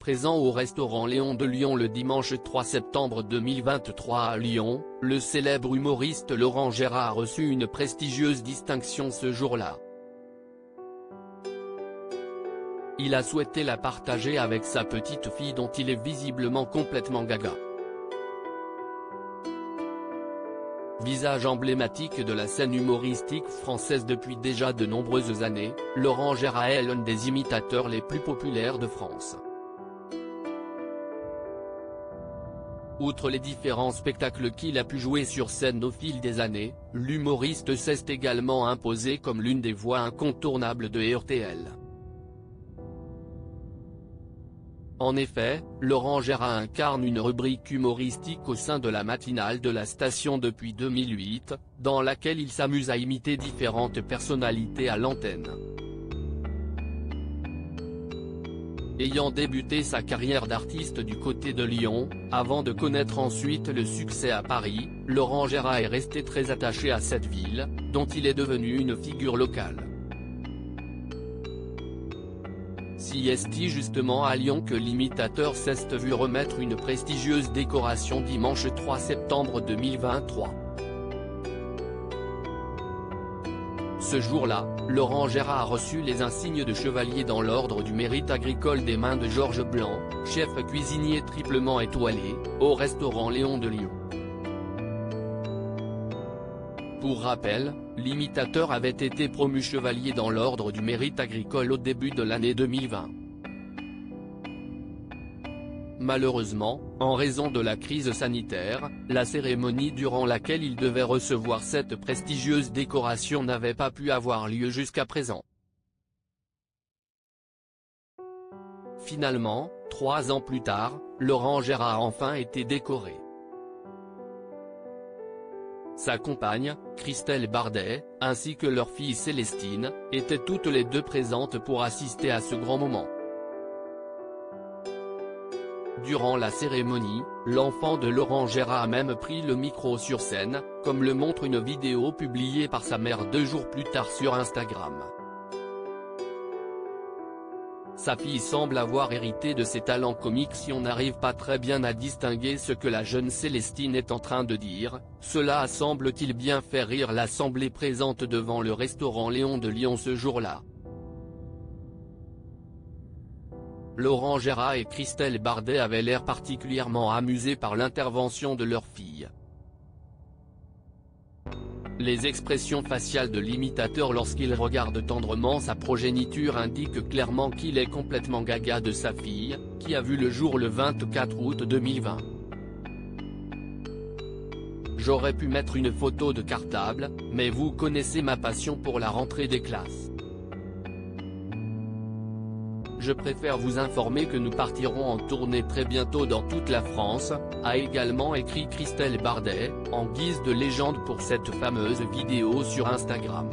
Présent au restaurant Léon de Lyon le dimanche 3 septembre 2023 à Lyon, le célèbre humoriste Laurent Gérard a reçu une prestigieuse distinction ce jour-là. Il a souhaité la partager avec sa petite fille dont il est visiblement complètement gaga. Visage emblématique de la scène humoristique française depuis déjà de nombreuses années, Laurent Gérard est l'un des imitateurs les plus populaires de France. Outre les différents spectacles qu'il a pu jouer sur scène au fil des années, l'humoriste s'est également imposé comme l'une des voix incontournables de RTL. En effet, Laurent Gérard incarne une rubrique humoristique au sein de la matinale de la station depuis 2008, dans laquelle il s'amuse à imiter différentes personnalités à l'antenne. Ayant débuté sa carrière d'artiste du côté de Lyon, avant de connaître ensuite le succès à Paris, Laurent Gérard est resté très attaché à cette ville, dont il est devenu une figure locale. C'est justement à Lyon que l'imitateur s'est vu remettre une prestigieuse décoration dimanche 3 septembre 2023. Ce jour-là, Laurent Gérard a reçu les insignes de chevalier dans l'ordre du mérite agricole des mains de Georges Blanc, chef cuisinier triplement étoilé, au restaurant Léon de Lyon. Pour rappel, l'imitateur avait été promu chevalier dans l'ordre du mérite agricole au début de l'année 2020. Malheureusement, en raison de la crise sanitaire, la cérémonie durant laquelle il devait recevoir cette prestigieuse décoration n'avait pas pu avoir lieu jusqu'à présent. Finalement, 3 ans plus tard, Laurent Gérard a enfin été décoré. Sa compagne, Christelle Bardet, ainsi que leur fille Célestine, étaient toutes les deux présentes pour assister à ce grand moment. Durant la cérémonie, l'enfant de Laurent Gérard a même pris le micro sur scène, comme le montre une vidéo publiée par sa mère 2 jours plus tard sur Instagram. Sa fille semble avoir hérité de ses talents comiques si on n'arrive pas très bien à distinguer ce que la jeune Célestine est en train de dire, cela semble-t-il bien faire rire l'assemblée présente devant le restaurant Léon de Lyon ce jour-là. Laurent Gérard et Christelle Bardet avaient l'air particulièrement amusés par l'intervention de leur fille. Les expressions faciales de l'imitateur lorsqu'il regarde tendrement sa progéniture indiquent clairement qu'il est complètement gaga de sa fille, qui a vu le jour le 24 août 2020. J'aurais pu mettre une photo de cartable, mais vous connaissez ma passion pour la rentrée des classes. Je préfère vous informer que nous partirons en tournée très bientôt dans toute la France, a également écrit Christelle Bardet, en guise de légende pour cette fameuse vidéo sur Instagram.